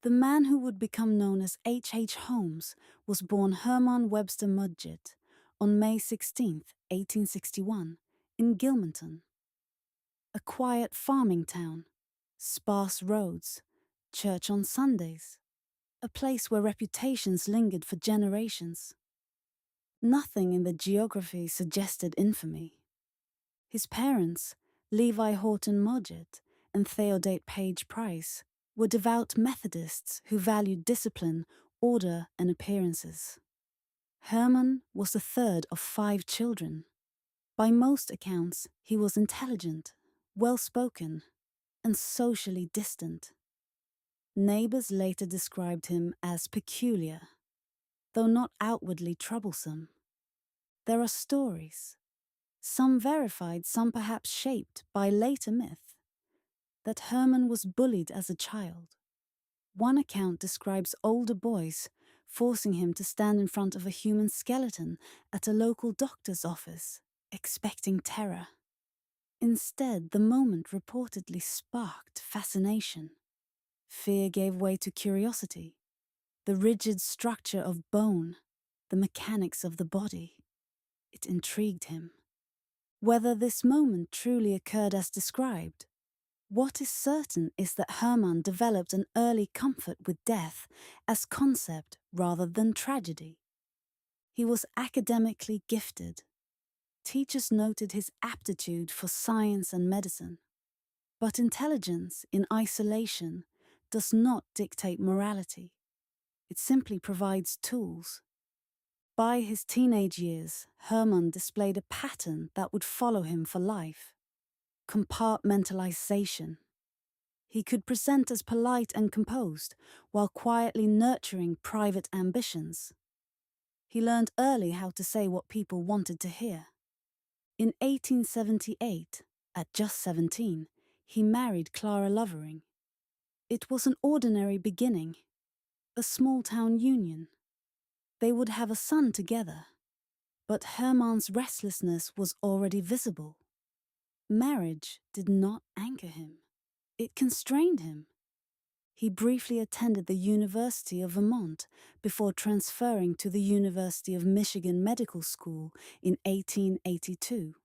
The man who would become known as H. Holmes was born Herman Webster Mudgett on May 16, 1861, in Gilmanton. A quiet farming town, sparse roads, church on Sundays, a place where reputations lingered for generations. Nothing in the geography suggested infamy. His parents, Levi Horton Mudgett and Theodate Page Price, were devout Methodists who valued discipline, order, and appearances. Herman was the third of 5 children. By most accounts, he was intelligent, well-spoken, and socially distant. Neighbors later described him as peculiar, though not outwardly troublesome. There are stories, some verified, some perhaps shaped by later myth, that Herman was bullied as a child. One account describes older boys forcing him to stand in front of a human skeleton at a local doctor's office, expecting terror. Instead, the moment reportedly sparked fascination. Fear gave way to curiosity. The rigid structure of bone, the mechanics of the body. It intrigued him. Whether this moment truly occurred as described, what is certain is that Herman developed an early comfort with death as concept rather than tragedy. He was academically gifted. Teachers noted his aptitude for science and medicine. But intelligence in isolation does not dictate morality. It simply provides tools. By his teenage years, Herman displayed a pattern that would follow him for life. Compartmentalization. He could present as polite and composed while quietly nurturing private ambitions. He learned early how to say what people wanted to hear. In 1878, at just 17, he married Clara Lovering. It was an ordinary beginning, a small-town union. They would have a son together, but Herman's restlessness was already visible. Marriage did not anchor him. It constrained him. He briefly attended the University of Vermont before transferring to the University of Michigan Medical School in 1882.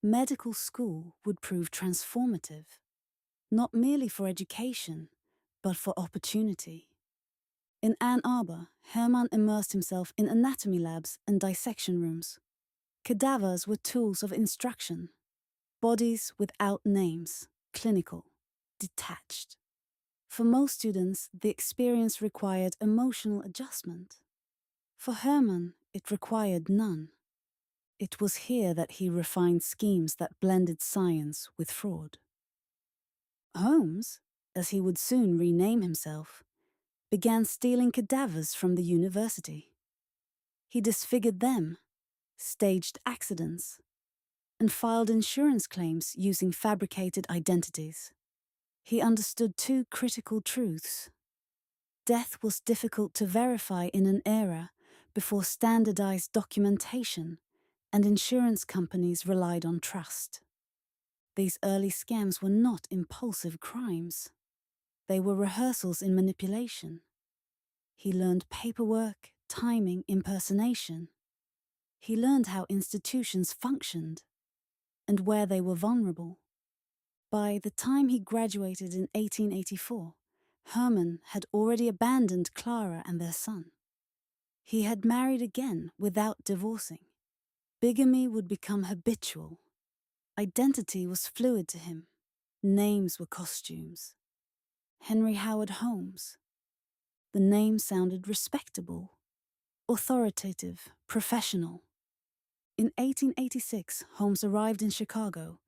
Medical school would prove transformative, not merely for education, but for opportunity. In Ann Arbor, Herman immersed himself in anatomy labs and dissection rooms. Cadavers were tools of instruction. Bodies without names, clinical, detached. For most students, the experience required emotional adjustment. For Herman, it required none. It was here that he refined schemes that blended science with fraud. Holmes, as he would soon rename himself, began stealing cadavers from the university. He disfigured them, staged accidents, and filed insurance claims using fabricated identities. He understood 2 critical truths. Death was difficult to verify in an era before standardized documentation, and insurance companies relied on trust. These early scams were not impulsive crimes. They were rehearsals in manipulation. He learned paperwork, timing, impersonation. He learned how institutions functioned and where they were vulnerable. By the time he graduated in 1884, Herman had already abandoned Clara and their son. He had married again without divorcing. Bigamy would become habitual. Identity was fluid to him. Names were costumes. Henry Howard Holmes. The name sounded respectable, authoritative, professional. In 1886, Holmes arrived in Chicago,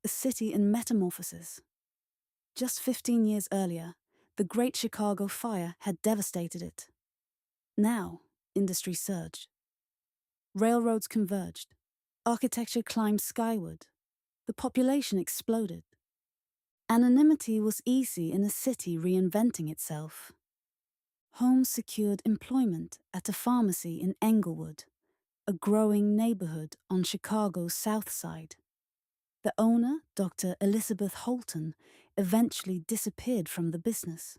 a city in metamorphosis. Just 15 years earlier, the Great Chicago Fire had devastated it. Now, industry surged. Railroads converged. Architecture climbed skyward. The population exploded. Anonymity was easy in a city reinventing itself. Holmes secured employment at a pharmacy in Englewood, a growing neighborhood on Chicago's South Side. The owner, Dr. Elizabeth Holton, eventually disappeared from the business.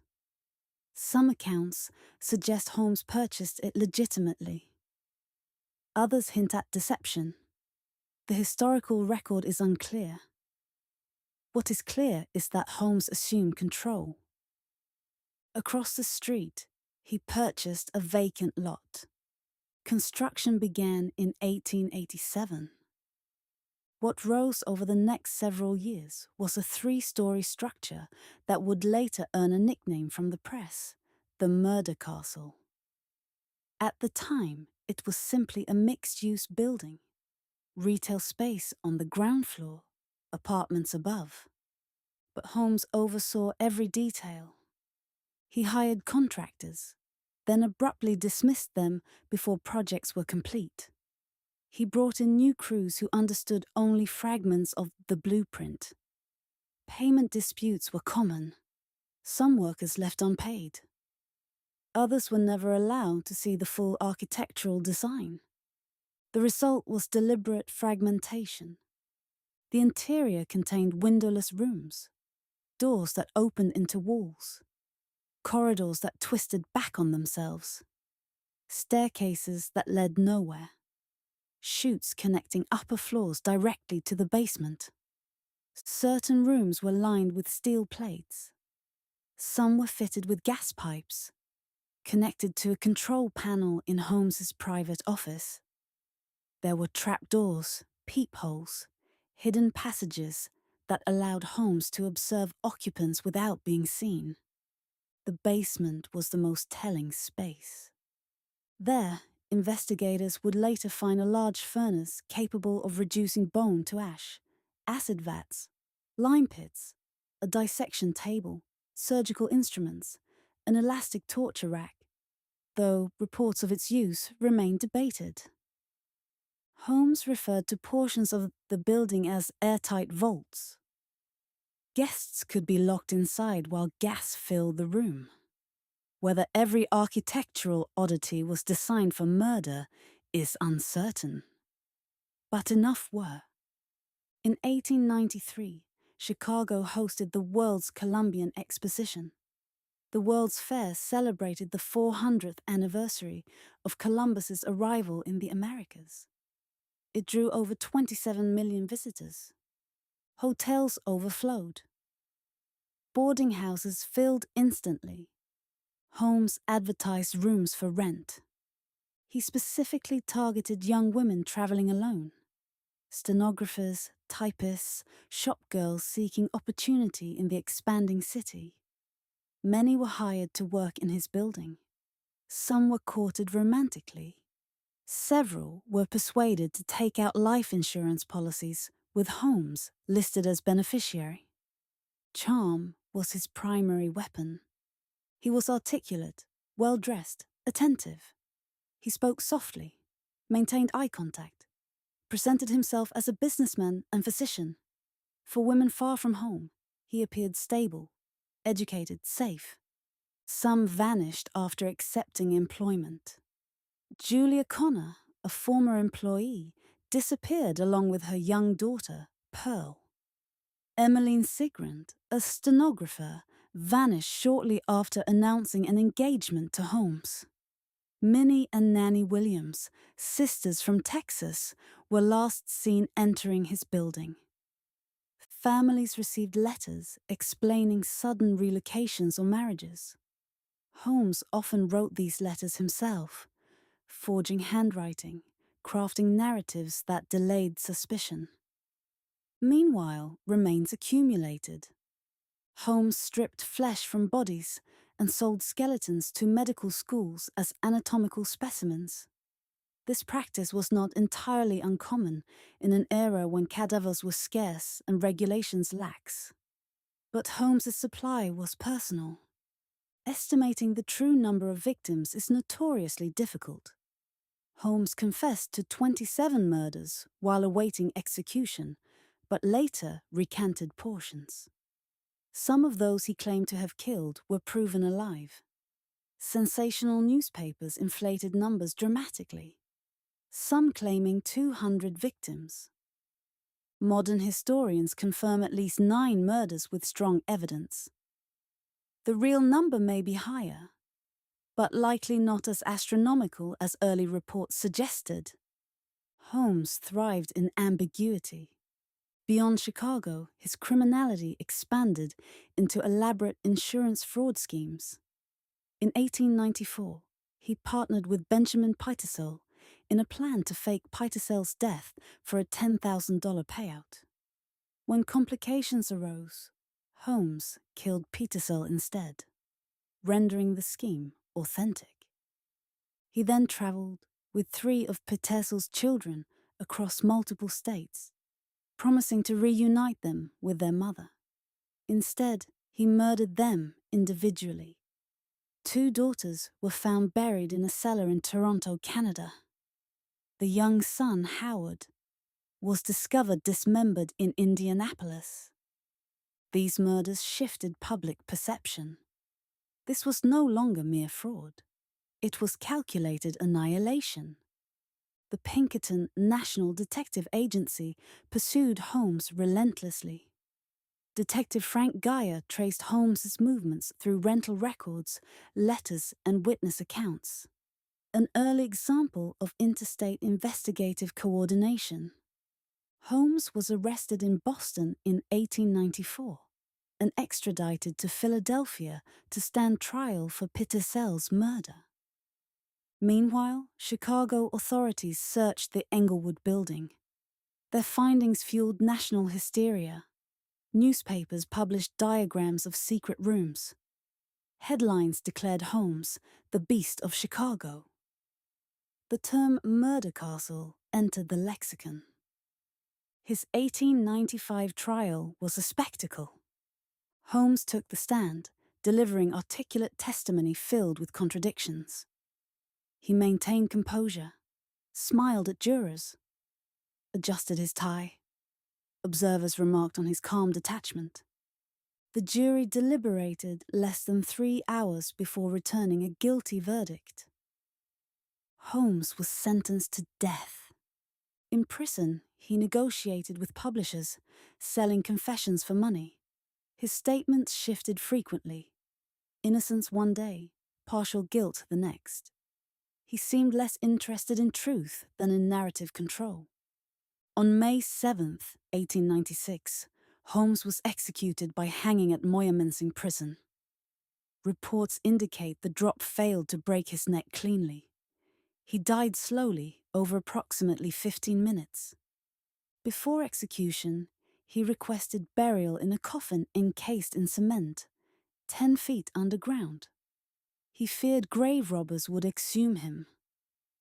Some accounts suggest Holmes purchased it legitimately. Others hint at deception. The historical record is unclear. What is clear is that Holmes assumed control. Across the street, he purchased a vacant lot. Construction began in 1887. What rose over the next several years was a 3-story structure that would later earn a nickname from the press, the Murder Castle. At the time, it was simply a mixed-use building. Retail space on the ground floor, apartments above. But Holmes oversaw every detail. He hired contractors, then abruptly dismissed them before projects were complete. He brought in new crews who understood only fragments of the blueprint. Payment disputes were common. Some workers left unpaid. Others were never allowed to see the full architectural design. The result was deliberate fragmentation. The interior contained windowless rooms, doors that opened into walls, corridors that twisted back on themselves, staircases that led nowhere, chutes connecting upper floors directly to the basement. Certain rooms were lined with steel plates. Some were fitted with gas pipes, connected to a control panel in Holmes's private office. There were trapdoors, peepholes, hidden passages that allowed Holmes to observe occupants without being seen. The basement was the most telling space. There, investigators would later find a large furnace capable of reducing bone to ash, acid vats, lime pits, a dissection table, surgical instruments, an elastic torture rack, though reports of its use remain debated. Holmes referred to portions of the building as airtight vaults. Guests could be locked inside while gas filled the room. Whether every architectural oddity was designed for murder is uncertain. But enough were. In 1893, Chicago hosted the World's Columbian Exposition. The World's Fair celebrated the 400th anniversary of Columbus's arrival in the Americas. It drew over 27 million visitors. Hotels overflowed. Boarding houses filled instantly. Holmes advertised rooms for rent. He specifically targeted young women traveling alone. Stenographers, typists, shopgirls seeking opportunity in the expanding city. Many were hired to work in his building. Some were courted romantically. Several were persuaded to take out life insurance policies, with Holmes listed as beneficiary. Charm was his primary weapon. He was articulate, well-dressed, attentive. He spoke softly, maintained eye contact, presented himself as a businessman and physician. For women far from home, he appeared stable, educated, safe. Some vanished after accepting employment. Julia Connor, a former employee, disappeared along with her young daughter, Pearl. Emmeline Sigrand, a stenographer, vanished shortly after announcing an engagement to Holmes. Minnie and Nanny Williams, sisters from Texas, were last seen entering his building. Families received letters explaining sudden relocations or marriages. Holmes often wrote these letters himself, forging handwriting, crafting narratives that delayed suspicion. Meanwhile, remains accumulated. Holmes stripped flesh from bodies and sold skeletons to medical schools as anatomical specimens. This practice was not entirely uncommon in an era when cadavers were scarce and regulations lax. But Holmes's supply was personal. Estimating the true number of victims is notoriously difficult. Holmes confessed to 27 murders while awaiting execution, but later recanted portions. Some of those he claimed to have killed were proven alive. Sensational newspapers inflated numbers dramatically, some claiming 200 victims. Modern historians confirm at least 9 murders with strong evidence. The real number may be higher, but likely not as astronomical as early reports suggested. Holmes thrived in ambiguity. Beyond Chicago, his criminality expanded into elaborate insurance fraud schemes. In 1894, he partnered with Benjamin Petersell in a plan to fake Petersell's death for a $10,000 payout. When complications arose, Holmes killed Petersell instead, rendering the scheme authentic. He then traveled with 3 of Petersell's children across multiple states, promising to reunite them with their mother. Instead, he murdered them individually. 2 daughters were found buried in a cellar in Toronto, Canada. The young son, Howard, was discovered dismembered in Indianapolis. These murders shifted public perception. This was no longer mere fraud. It was calculated annihilation. The Pinkerton National Detective Agency pursued Holmes relentlessly. Detective Frank Geyer traced Holmes's movements through rental records, letters, and witness accounts. An early example of interstate investigative coordination. Holmes was arrested in Boston in 1894 and extradited to Philadelphia to stand trial for Petersell's murder. Meanwhile, Chicago authorities searched the Englewood building. Their findings fueled national hysteria. Newspapers published diagrams of secret rooms. Headlines declared Holmes the Beast of Chicago. The term murder castle entered the lexicon. His 1895 trial was a spectacle. Holmes took the stand, delivering articulate testimony filled with contradictions. He maintained composure, smiled at jurors, adjusted his tie. Observers remarked on his calm detachment. The jury deliberated less than 3 hours before returning a guilty verdict. Holmes was sentenced to death. In prison, he negotiated with publishers, selling confessions for money. His statements shifted frequently. Innocence one day, partial guilt the next. He seemed less interested in truth than in narrative control. On May 7, 1896, Holmes was executed by hanging at Moyamensing Prison. Reports indicate the drop failed to break his neck cleanly. He died slowly over approximately 15 minutes. Before execution, he requested burial in a coffin encased in cement, 10 feet underground. He feared grave robbers would exhume him,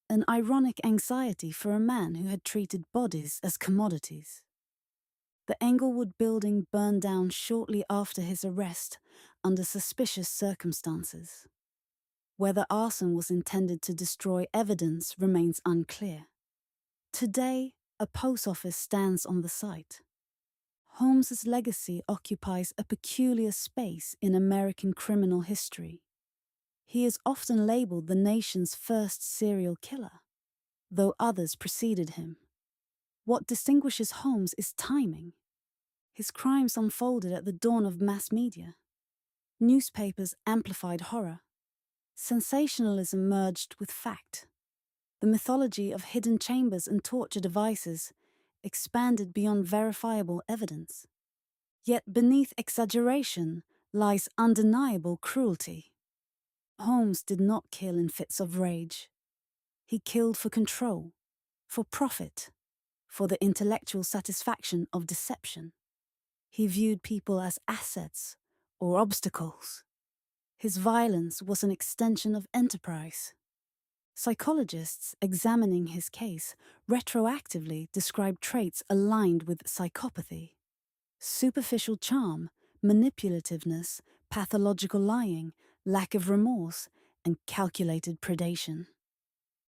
an ironic anxiety for a man who had treated bodies as commodities. The Englewood building burned down shortly after his arrest under suspicious circumstances. Whether arson was intended to destroy evidence remains unclear. Today, a post office stands on the site. Holmes's legacy occupies a peculiar space in American criminal history. He is often labeled the nation's first serial killer, though others preceded him. What distinguishes Holmes is timing. His crimes unfolded at the dawn of mass media. Newspapers amplified horror. Sensationalism merged with fact. The mythology of hidden chambers and torture devices expanded beyond verifiable evidence. Yet beneath exaggeration lies undeniable cruelty. Holmes did not kill in fits of rage. He killed for control, for profit, for the intellectual satisfaction of deception. He viewed people as assets or obstacles. His violence was an extension of enterprise. Psychologists examining his case retroactively described traits aligned with psychopathy: superficial charm, manipulativeness, pathological lying, lack of remorse, and calculated predation.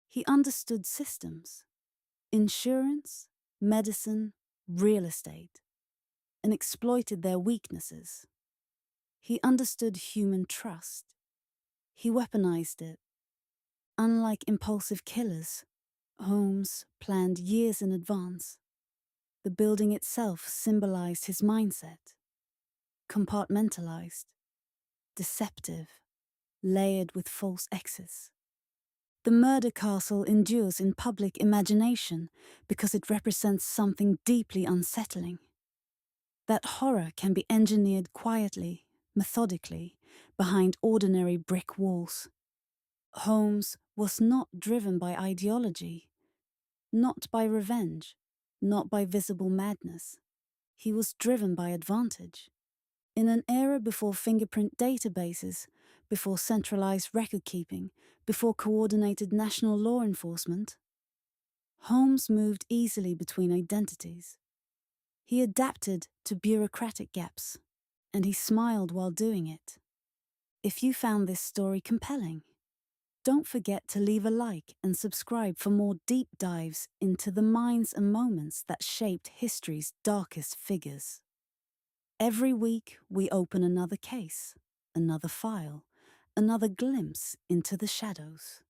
He understood systems: insurance, medicine, real estate, and exploited their weaknesses. He understood human trust. He weaponized it. Unlike impulsive killers, Holmes planned years in advance. The building itself symbolized his mindset: compartmentalized, deceptive, layered with false exes. The murder castle endures in public imagination because it represents something deeply unsettling. That horror can be engineered quietly, methodically, behind ordinary brick walls. Holmes was not driven by ideology, not by revenge, not by visible madness. He was driven by advantage. In an era before fingerprint databases, before centralized record keeping, before coordinated national law enforcement, Holmes moved easily between identities. He adapted to bureaucratic gaps, and he smiled while doing it. If you found this story compelling, don't forget to leave a like and subscribe for more deep dives into the minds and moments that shaped history's darkest figures. Every week, we open another case, another file, another glimpse into the shadows.